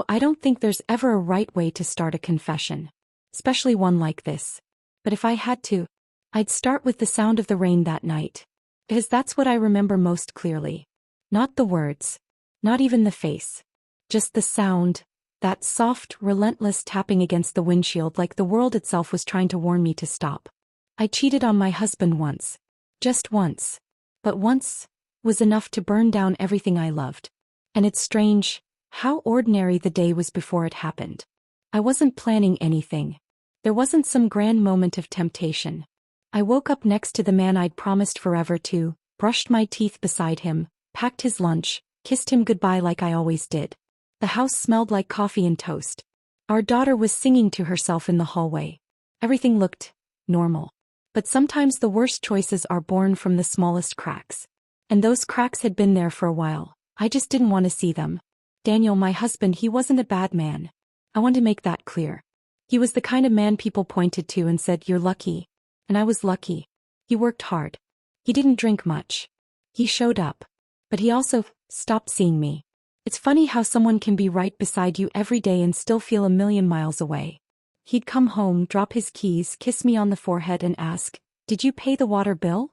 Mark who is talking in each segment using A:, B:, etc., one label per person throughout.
A: I don't think there's ever a right way to start a confession. Especially one like this. But if I had to, I'd start with the sound of the rain that night. Because that's what I remember most clearly. Not the words. Not even the face. Just the sound. That soft, relentless tapping against the windshield like the world itself was trying to warn me to stop. I cheated on my husband once. Just once. But once was enough to burn down everything I loved. And it's strange how ordinary the day was before it happened. I wasn't planning anything. There wasn't some grand moment of temptation. I woke up next to the man I'd promised forever to, brushed my teeth beside him, packed his lunch, kissed him goodbye like I always did. The house smelled like coffee and toast. Our daughter was singing to herself in the hallway. Everything looked normal. But sometimes the worst choices are born from the smallest cracks. And those cracks had been there for a while. I just didn't want to see them. Daniel, my husband, he wasn't a bad man. I want to make that clear. He was the kind of man people pointed to and said, "You're lucky." And I was lucky. He worked hard. He didn't drink much. He showed up. But he also stopped seeing me. It's funny how someone can be right beside you every day and still feel a million miles away. He'd come home, drop his keys, kiss me on the forehead and ask, "Did you pay the water bill?"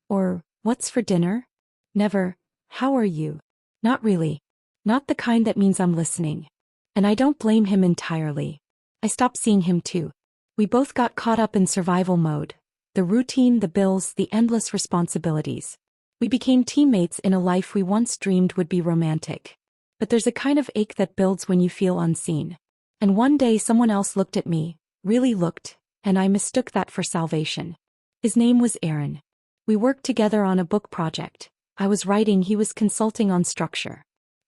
A: Or, "What's for dinner?" Never, "How are you?" Not really. Not the kind that means I'm listening. And I don't blame him entirely. I stopped seeing him too. We both got caught up in survival mode. The routine, the bills, the endless responsibilities. We became teammates in a life we once dreamed would be romantic. But there's a kind of ache that builds when you feel unseen. And one day someone else looked at me, really looked, and I mistook that for salvation. His name was Aaron. We worked together on a book project. I was writing, he was consulting on structure.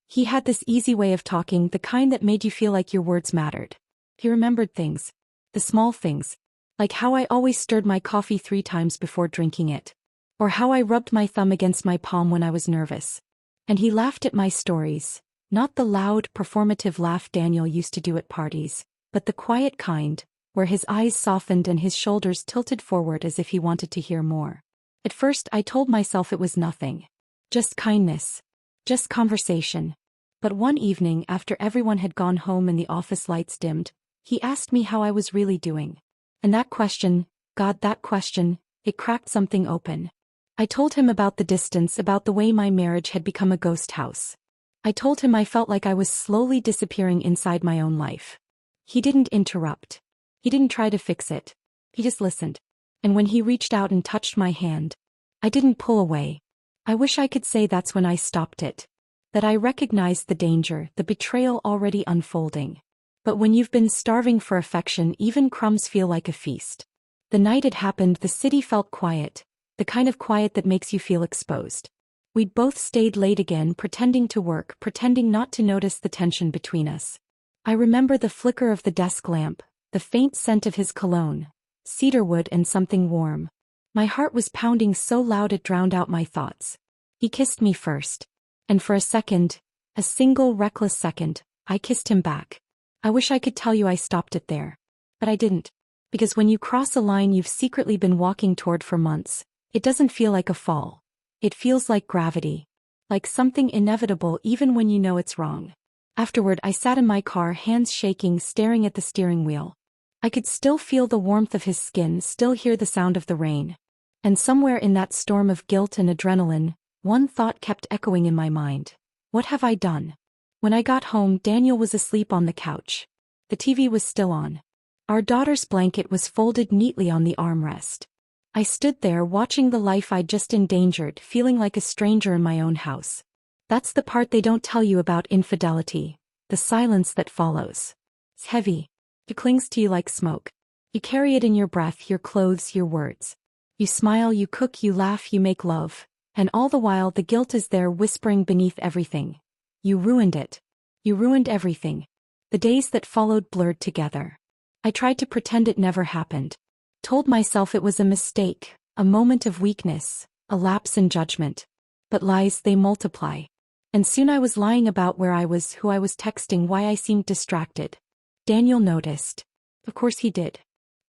A: He had this easy way of talking, the kind that made you feel like your words mattered. He remembered things. The small things. Like how I always stirred my coffee 3 times before drinking it. Or how I rubbed my thumb against my palm when I was nervous. And he laughed at my stories. Not the loud, performative laugh Daniel used to do at parties, but the quiet kind, where his eyes softened and his shoulders tilted forward as if he wanted to hear more. At first I told myself it was nothing. Just kindness. Just conversation. But one evening after everyone had gone home and the office lights dimmed, he asked me how I was really doing. And that question, God, that question, it cracked something open. I told him about the distance, about the way my marriage had become a ghost house. I told him I felt like I was slowly disappearing inside my own life. He didn't interrupt. He didn't try to fix it. He just listened. And when he reached out and touched my hand, I didn't pull away. I wish I could say that's when I stopped it. That I recognized the danger, the betrayal already unfolding. But when you've been starving for affection, even crumbs feel like a feast. The night it happened, the city felt quiet, the kind of quiet that makes you feel exposed. We'd both stayed late again, pretending to work, pretending not to notice the tension between us. I remember the flicker of the desk lamp, the faint scent of his cologne, cedarwood and something warm. My heart was pounding so loud it drowned out my thoughts. He kissed me first. And for a second, a single reckless second, I kissed him back. I wish I could tell you I stopped it there. But I didn't. Because when you cross a line you've secretly been walking toward for months, it doesn't feel like a fall. It feels like gravity. Like something inevitable even when you know it's wrong. Afterward I sat in my car, hands shaking, staring at the steering wheel. I could still feel the warmth of his skin, still hear the sound of the rain. And somewhere in that storm of guilt and adrenaline, one thought kept echoing in my mind. What have I done? When I got home, Daniel was asleep on the couch. The TV was still on. Our daughter's blanket was folded neatly on the armrest. I stood there watching the life I'd just endangered, feeling like a stranger in my own house. That's the part they don't tell you about infidelity, the silence that follows. It's heavy. It clings to you like smoke. You carry it in your breath, your clothes, your words. You smile, you cook, you laugh, you make love. And all the while the guilt is there whispering beneath everything. You ruined it. You ruined everything. The days that followed blurred together. I tried to pretend it never happened. Told myself it was a mistake, a moment of weakness, a lapse in judgment. But lies, they multiply. And soon I was lying about where I was, who I was texting, why I seemed distracted. Daniel noticed. Of course he did.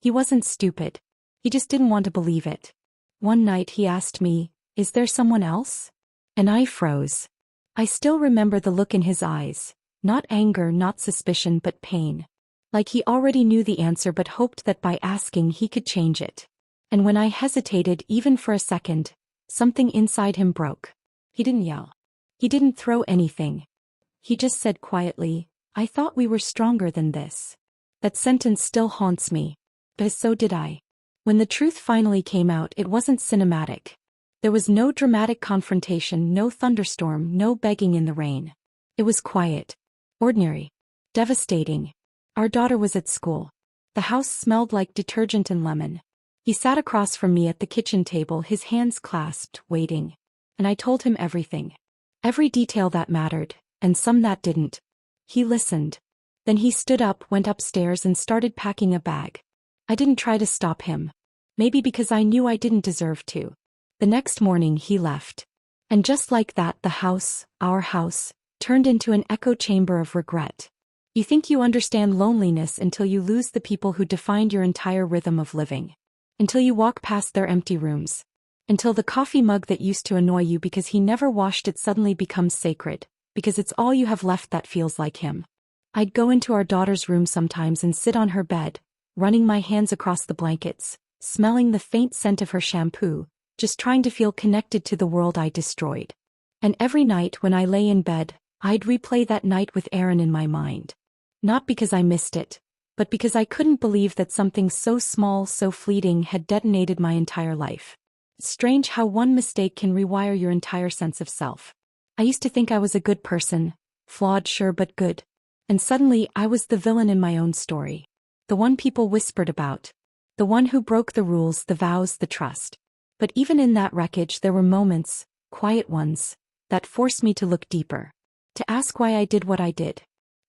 A: He wasn't stupid. He just didn't want to believe it. One night he asked me, "Is there someone else?" And I froze. I still remember the look in his eyes. Not anger, not suspicion, but pain. Like he already knew the answer but hoped that by asking he could change it. And when I hesitated even for a second, something inside him broke. He didn't yell. He didn't throw anything. He just said quietly, "I thought we were stronger than this." That sentence still haunts me. But so did I. When the truth finally came out, it wasn't cinematic. There was no dramatic confrontation, no thunderstorm, no begging in the rain. It was quiet. Ordinary. Devastating. Our daughter was at school. The house smelled like detergent and lemon. He sat across from me at the kitchen table, his hands clasped, waiting. And I told him everything. Every detail that mattered, and some that didn't. He listened. Then he stood up, went upstairs and started packing a bag. I didn't try to stop him. Maybe because I knew I didn't deserve to. The next morning he left. And just like that, the house, our house, turned into an echo chamber of regret. You think you understand loneliness until you lose the people who defined your entire rhythm of living. Until you walk past their empty rooms. Until the coffee mug that used to annoy you because he never washed it suddenly becomes sacred, because it's all you have left that feels like him. I'd go into our daughter's room sometimes and sit on her bed, running my hands across the blankets, smelling the faint scent of her shampoo, just trying to feel connected to the world I destroyed. And every night when I lay in bed, I'd replay that night with Aaron in my mind. Not because I missed it, but because I couldn't believe that something so small, so fleeting had detonated my entire life. It's strange how one mistake can rewire your entire sense of self. I used to think I was a good person, flawed sure but good. And suddenly I was the villain in my own story. The one people whispered about. The one who broke the rules, the vows, the trust. But even in that wreckage there were moments, quiet ones, that forced me to look deeper. To ask why I did what I did.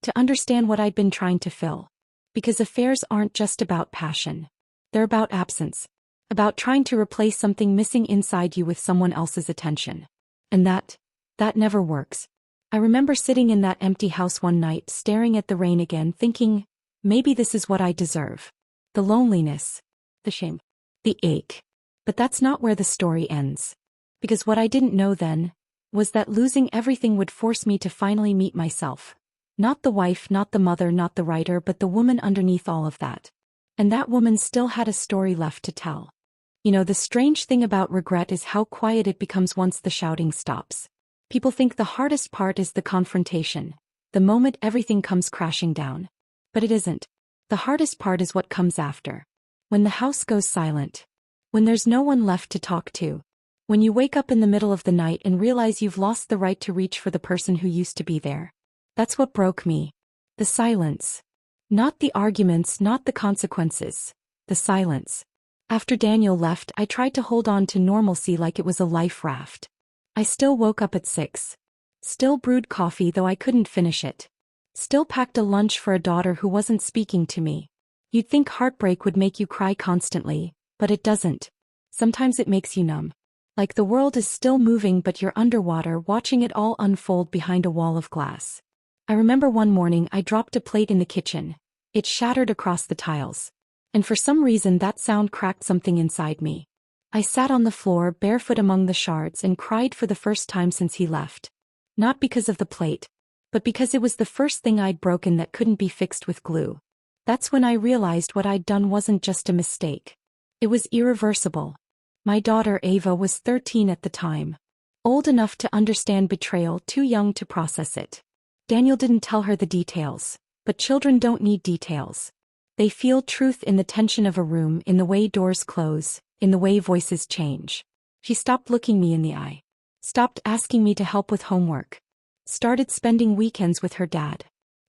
A: To understand what I'd been trying to fill. Because affairs aren't just about passion. They're about absence. About trying to replace something missing inside you with someone else's attention. And that never works. I remember sitting in that empty house one night, staring at the rain again, thinking, maybe this is what I deserve. The loneliness. The shame. The ache. But that's not where the story ends. Because what I didn't know then was that losing everything would force me to finally meet myself. Not the wife, not the mother, not the writer, but the woman underneath all of that. And that woman still had a story left to tell. You know, the strange thing about regret is how quiet it becomes once the shouting stops. People think the hardest part is the confrontation, the moment everything comes crashing down. But it isn't. The hardest part is what comes after. When the house goes silent. When there's no one left to talk to. When you wake up in the middle of the night and realize you've lost the right to reach for the person who used to be there. That's what broke me. The silence. Not the arguments, not the consequences. The silence. After Daniel left, I tried to hold on to normalcy like it was a life raft. I still woke up at 6. Still brewed coffee though I couldn't finish it. Still packed a lunch for a daughter who wasn't speaking to me. You'd think heartbreak would make you cry constantly, but it doesn't. Sometimes it makes you numb. Like the world is still moving but you're underwater watching it all unfold behind a wall of glass. I remember one morning I dropped a plate in the kitchen. It shattered across the tiles. And for some reason that sound cracked something inside me. I sat on the floor barefoot among the shards and cried for the first time since he left. Not because of the plate, but because it was the first thing I'd broken that couldn't be fixed with glue. That's when I realized what I'd done wasn't just a mistake. It was irreversible. My daughter Ava was 13 at the time. Old enough to understand betrayal, too young to process it. Daniel didn't tell her the details, but children don't need details. They feel truth in the tension of a room, in the way doors close, in the way voices change. She stopped looking me in the eye. Stopped asking me to help with homework. Started spending weekends with her dad.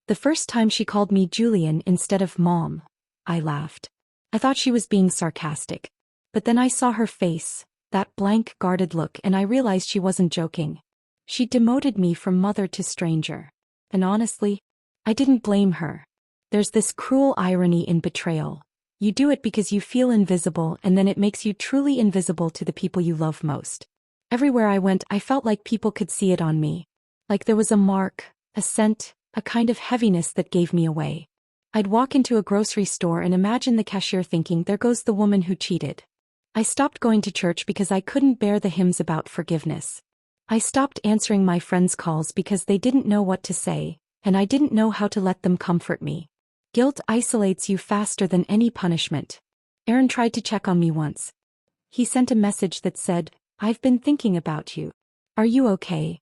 A: The first time she called me Julian instead of Mom, I laughed. I thought she was being sarcastic. But then I saw her face, that blank, guarded look, and I realized she wasn't joking. She demoted me from mother to stranger. And honestly, I didn't blame her. There's this cruel irony in betrayal. You do it because you feel invisible and then it makes you truly invisible to the people you love most. Everywhere I went I felt like people could see it on me. Like there was a mark, a scent, a kind of heaviness that gave me away. I'd walk into a grocery store and imagine the cashier thinking, there goes the woman who cheated. I stopped going to church because I couldn't bear the hymns about forgiveness. I stopped answering my friends' calls because they didn't know what to say, and I didn't know how to let them comfort me. Guilt isolates you faster than any punishment. Aaron tried to check on me once. He sent a message that said, "I've been thinking about you. Are you okay?"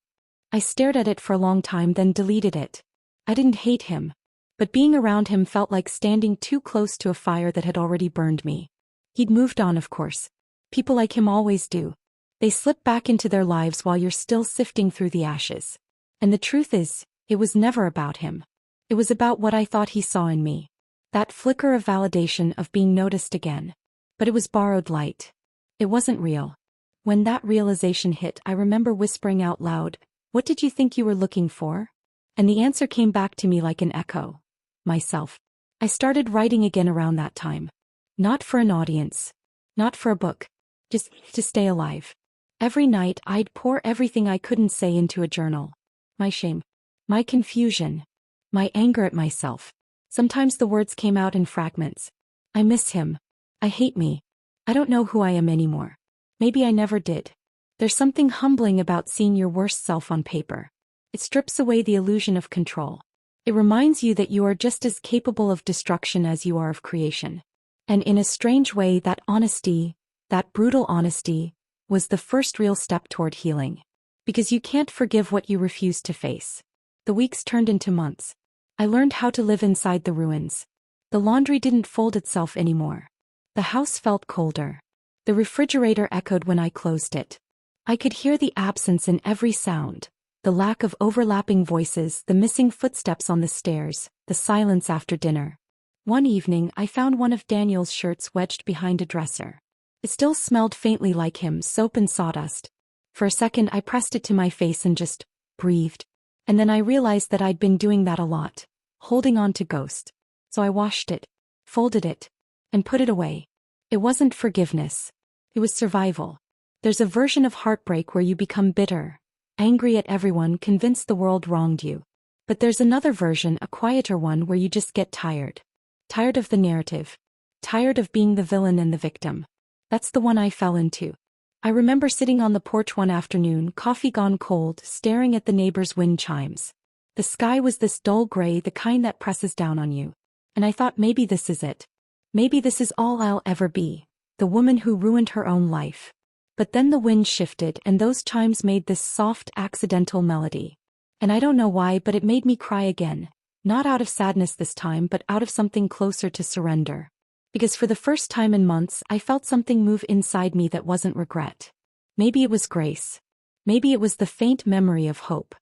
A: I stared at it for a long time, then deleted it. I didn't hate him, but being around him felt like standing too close to a fire that had already burned me. He'd moved on, of course. People like him always do. They slip back into their lives while you're still sifting through the ashes. And the truth is, it was never about him. It was about what I thought he saw in me. That flicker of validation of being noticed again. But it was borrowed light. It wasn't real. When that realization hit, I remember whispering out loud, "What did you think you were looking for?" And the answer came back to me like an echo. Myself. I started writing again around that time. Not for an audience. Not for a book. Just to stay alive. Every night I'd pour everything I couldn't say into a journal. My shame. My confusion. My anger at myself. Sometimes the words came out in fragments. I miss him. I hate me. I don't know who I am anymore. Maybe I never did. There's something humbling about seeing your worst self on paper. It strips away the illusion of control. It reminds you that you are just as capable of destruction as you are of creation. And in a strange way, that honesty, that brutal honesty, was the first real step toward healing. Because you can't forgive what you refuse to face. The weeks turned into months. I learned how to live inside the ruins. The laundry didn't fold itself anymore. The house felt colder. The refrigerator echoed when I closed it. I could hear the absence in every sound, the lack of overlapping voices, the missing footsteps on the stairs, the silence after dinner. One evening I found one of Daniel's shirts wedged behind a dresser. It still smelled faintly like him, soap and sawdust. For a second I pressed it to my face and just breathed. And then I realized that I'd been doing that a lot, holding on to ghost. So I washed it, folded it, and put it away. It wasn't forgiveness. It was survival. There's a version of heartbreak where you become bitter, angry at everyone, convinced the world wronged you. But there's another version, a quieter one, where you just get tired. Tired of the narrative. Tired of being the villain and the victim. That's the one I fell into. I remember sitting on the porch one afternoon, coffee gone cold, staring at the neighbor's wind chimes. The sky was this dull gray, the kind that presses down on you. And I thought, maybe this is it. Maybe this is all I'll ever be. The woman who ruined her own life. But then the wind shifted and those chimes made this soft, accidental melody. And I don't know why, but it made me cry again. Not out of sadness this time, but out of something closer to surrender. Because for the first time in months, I felt something move inside me that wasn't regret. Maybe it was grace. Maybe it was the faint memory of hope.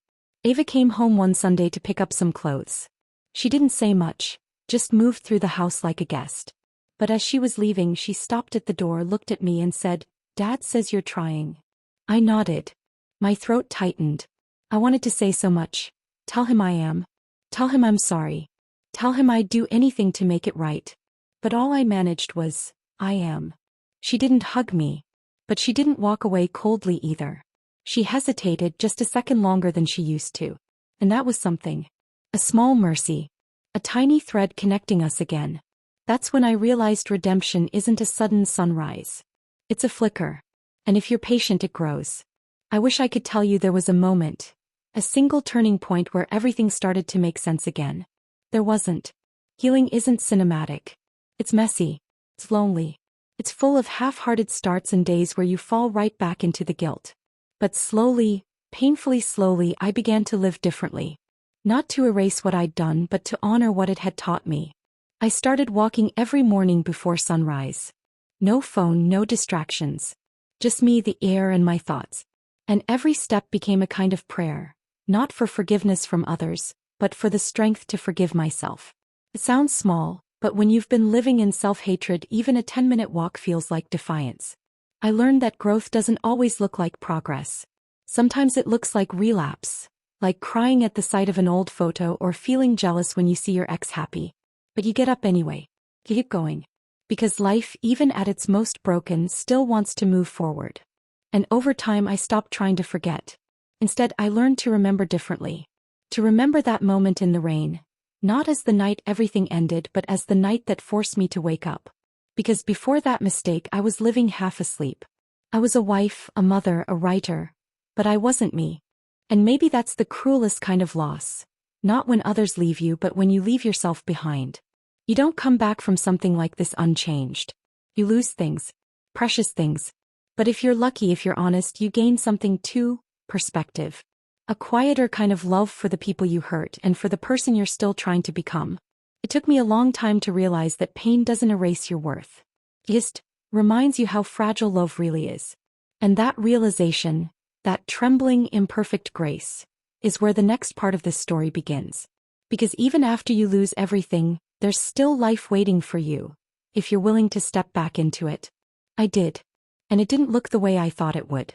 A: Ava came home one Sunday to pick up some clothes. She didn't say much, just moved through the house like a guest. But as she was leaving, she stopped at the door, looked at me and said, "Dad says you're trying." I nodded. My throat tightened. I wanted to say so much. Tell him I am. Tell him I'm sorry. Tell him I'd do anything to make it right. But all I managed was, "I am." She didn't hug me. But she didn't walk away coldly either. She hesitated just a second longer than she used to. And that was something. A small mercy. A tiny thread connecting us again. That's when I realized redemption isn't a sudden sunrise. It's a flicker. And if you're patient, it grows. I wish I could tell you there was a moment. A single turning point where everything started to make sense again. There wasn't. Healing isn't cinematic. It's messy. It's lonely. It's full of half-hearted starts and days where you fall right back into the guilt. But slowly, painfully slowly, I began to live differently. Not to erase what I'd done, but to honor what it had taught me. I started walking every morning before sunrise. No phone, no distractions. Just me, the air, and my thoughts. And every step became a kind of prayer. Not for forgiveness from others, but for the strength to forgive myself. It sounds small, but when you've been living in self-hatred, even a 10-minute walk feels like defiance. I learned that growth doesn't always look like progress. Sometimes it looks like relapse, like crying at the sight of an old photo or feeling jealous when you see your ex happy. But you get up anyway. Keep going. Because life, even at its most broken, still wants to move forward. And over time I stopped trying to forget. Instead, I learned to remember differently. To remember that moment in the rain. Not as the night everything ended, but as the night that forced me to wake up. Because before that mistake I was living half asleep. I was a wife, a mother, a writer. But I wasn't me. And maybe that's the cruelest kind of loss. Not when others leave you, but when you leave yourself behind. You don't come back from something like this unchanged. You lose things. Precious things. But if you're lucky, if you're honest, you gain something too: perspective. A quieter kind of love for the people you hurt and for the person you're still trying to become. It took me a long time to realize that pain doesn't erase your worth. It just reminds you how fragile love really is. And that realization, that trembling, imperfect grace, is where the next part of this story begins. Because even after you lose everything, there's still life waiting for you, if you're willing to step back into it. I did. And it didn't look the way I thought it would.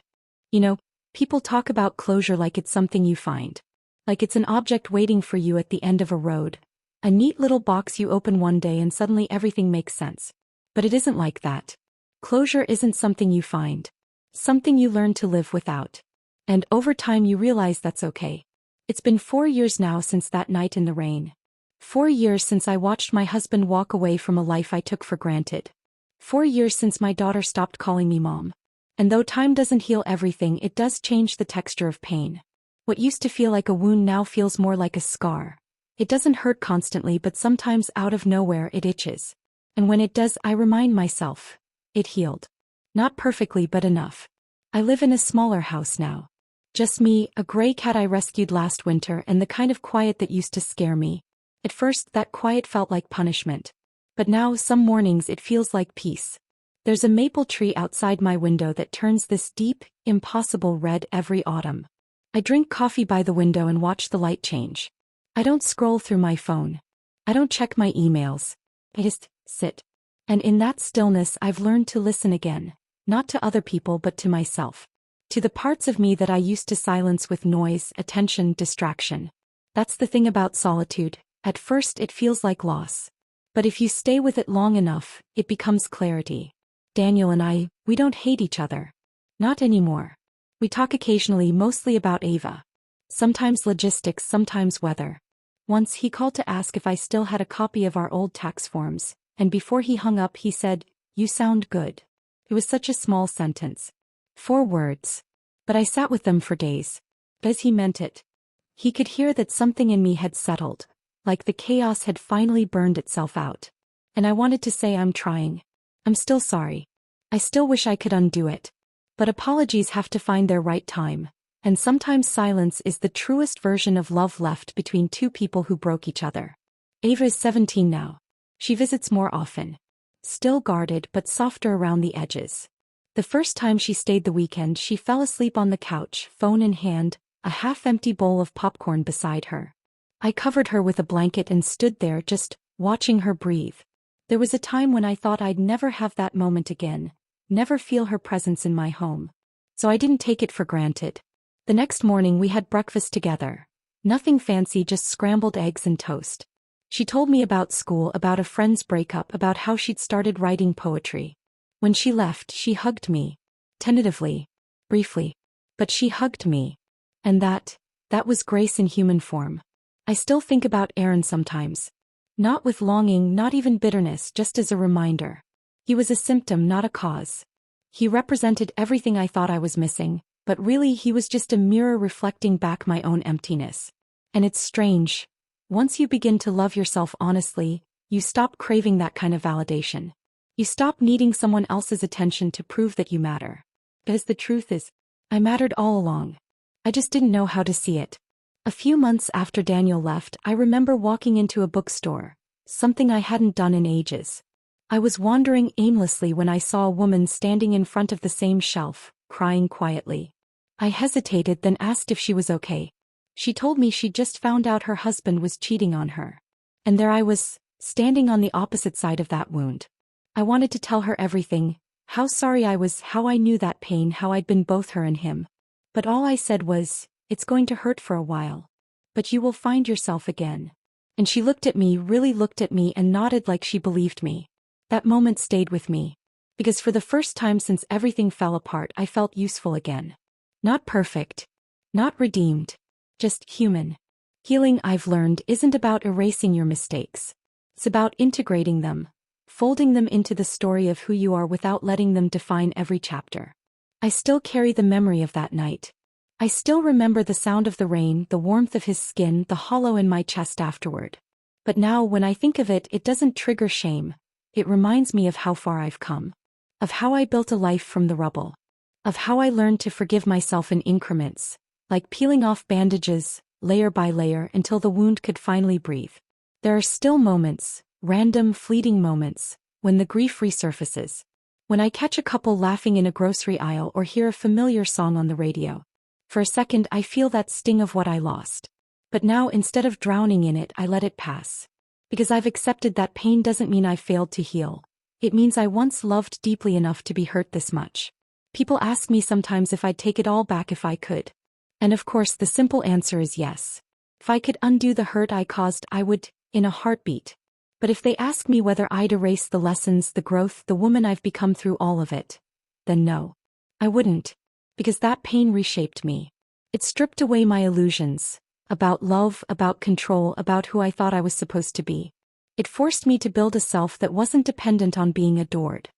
A: You know, people talk about closure like it's something you find. Like it's an object waiting for you at the end of a road. A neat little box you open one day and suddenly everything makes sense. But it isn't like that. Closure isn't something you find. Something you learn to live without. And over time you realize that's okay. It's been 4 years now since that night in the rain. 4 years since I watched my husband walk away from a life I took for granted. 4 years since my daughter stopped calling me mom. And though time doesn't heal everything, it does change the texture of pain. What used to feel like a wound now feels more like a scar. It doesn't hurt constantly, but sometimes out of nowhere it itches. And when it does, I remind myself, it healed. Not perfectly, but enough. I live in a smaller house now. Just me, a gray cat I rescued last winter, and the kind of quiet that used to scare me. At first, that quiet felt like punishment. But now, some mornings it feels like peace. There's a maple tree outside my window that turns this deep, impossible red every autumn. I drink coffee by the window and watch the light change. I don't scroll through my phone. I don't check my emails. I just sit. And in that stillness I've learned to listen again, not to other people but to myself. To the parts of me that I used to silence with noise, attention, distraction. That's the thing about solitude. At first it feels like loss. But if you stay with it long enough, it becomes clarity. Daniel and I, we don't hate each other. Not anymore. We talk occasionally, mostly about Ava. Sometimes logistics, sometimes weather. Once he called to ask if I still had a copy of our old tax forms, and before he hung up he said, "You sound good." It was such a small sentence. 4 words. But I sat with them for days. As he meant it. He could hear that something in me had settled, like the chaos had finally burned itself out. And I wanted to say, I'm trying. I'm still sorry. I still wish I could undo it. But apologies have to find their right time, and sometimes silence is the truest version of love left between two people who broke each other. Ava is 17 now. She visits more often. Still guarded but softer around the edges. The first time she stayed the weekend, she fell asleep on the couch, phone in hand, a half-empty bowl of popcorn beside her. I covered her with a blanket and stood there just watching her breathe. There was a time when I thought I'd never have that moment again, never feel her presence in my home. So I didn't take it for granted. The next morning we had breakfast together. Nothing fancy, just scrambled eggs and toast. She told me about school, about a friend's breakup, about how she'd started writing poetry. When she left, she hugged me. Tentatively. Briefly. But she hugged me. And that was grace in human form. I still think about Aaron sometimes. Not with longing, not even bitterness, just as a reminder. He was a symptom, not a cause. He represented everything I thought I was missing, but really he was just a mirror reflecting back my own emptiness. And it's strange. Once you begin to love yourself honestly, you stop craving that kind of validation. You stop needing someone else's attention to prove that you matter. Because the truth is, I mattered all along. I just didn't know how to see it. A few months after Daniel left, I remember walking into a bookstore, something I hadn't done in ages. I was wandering aimlessly when I saw a woman standing in front of the same shelf, crying quietly. I hesitated, then asked if she was okay. She told me she'd just found out her husband was cheating on her. And there I was, standing on the opposite side of that wound. I wanted to tell her everything, how sorry I was, how I knew that pain, how I'd been both her and him. But all I said was, "It's going to hurt for a while. But you will find yourself again." And she looked at me, really looked at me, and nodded like she believed me. That moment stayed with me. Because for the first time since everything fell apart, I felt useful again. Not perfect. Not redeemed. Just human. Healing, I've learned, isn't about erasing your mistakes. It's about integrating them. Folding them into the story of who you are without letting them define every chapter. I still carry the memory of that night. I still remember the sound of the rain, the warmth of his skin, the hollow in my chest afterward. But now when I think of it, it doesn't trigger shame. It reminds me of how far I've come. Of how I built a life from the rubble. Of how I learned to forgive myself in increments, like peeling off bandages, layer by layer, until the wound could finally breathe. There are still moments, random, fleeting moments, when the grief resurfaces. When I catch a couple laughing in a grocery aisle or hear a familiar song on the radio. For a second I feel that sting of what I lost. But now instead of drowning in it, I let it pass. Because I've accepted that pain doesn't mean I've failed to heal. It means I once loved deeply enough to be hurt this much. People ask me sometimes if I'd take it all back if I could. And of course the simple answer is yes. If I could undo the hurt I caused, I would, in a heartbeat. But if they ask me whether I'd erase the lessons, the growth, the woman I've become through all of it, then no. I wouldn't. Because that pain reshaped me. It stripped away my illusions. About love, about control, about who I thought I was supposed to be. It forced me to build a self that wasn't dependent on being adored.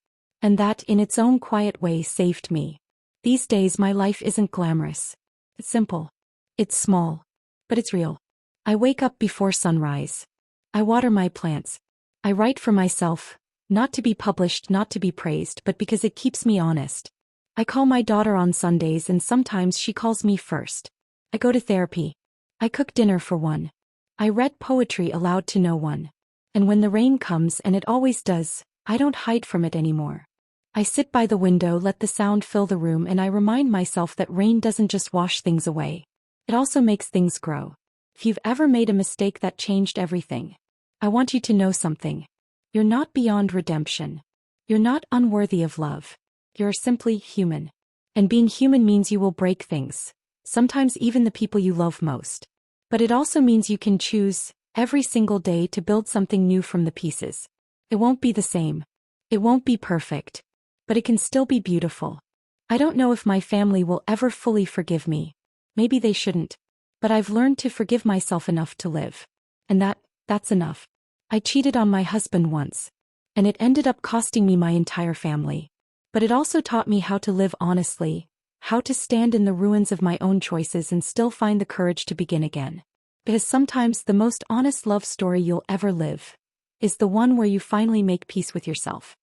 A: And that, in its own quiet way, saved me. These days my life isn't glamorous. It's simple. It's small. But it's real. I wake up before sunrise. I water my plants. I write for myself, not to be published, not to be praised, but because it keeps me honest. I call my daughter on Sundays and sometimes she calls me first. I go to therapy. I cook dinner for one. I read poetry aloud to no one. And when the rain comes, and it always does, I don't hide from it anymore. I sit by the window, let the sound fill the room, and I remind myself that rain doesn't just wash things away. It also makes things grow. If you've ever made a mistake that changed everything, I want you to know something. You're not beyond redemption. You're not unworthy of love. You're simply human. And being human means you will break things, sometimes even the people you love most. But it also means you can choose, every single day, to build something new from the pieces. It won't be the same. It won't be perfect. But it can still be beautiful. I don't know if my family will ever fully forgive me. Maybe they shouldn't. But I've learned to forgive myself enough to live. And that's enough. I cheated on my husband once. And it ended up costing me my entire family. But it also taught me how to live honestly, how to stand in the ruins of my own choices and still find the courage to begin again. Because sometimes the most honest love story you'll ever live is the one where you finally make peace with yourself.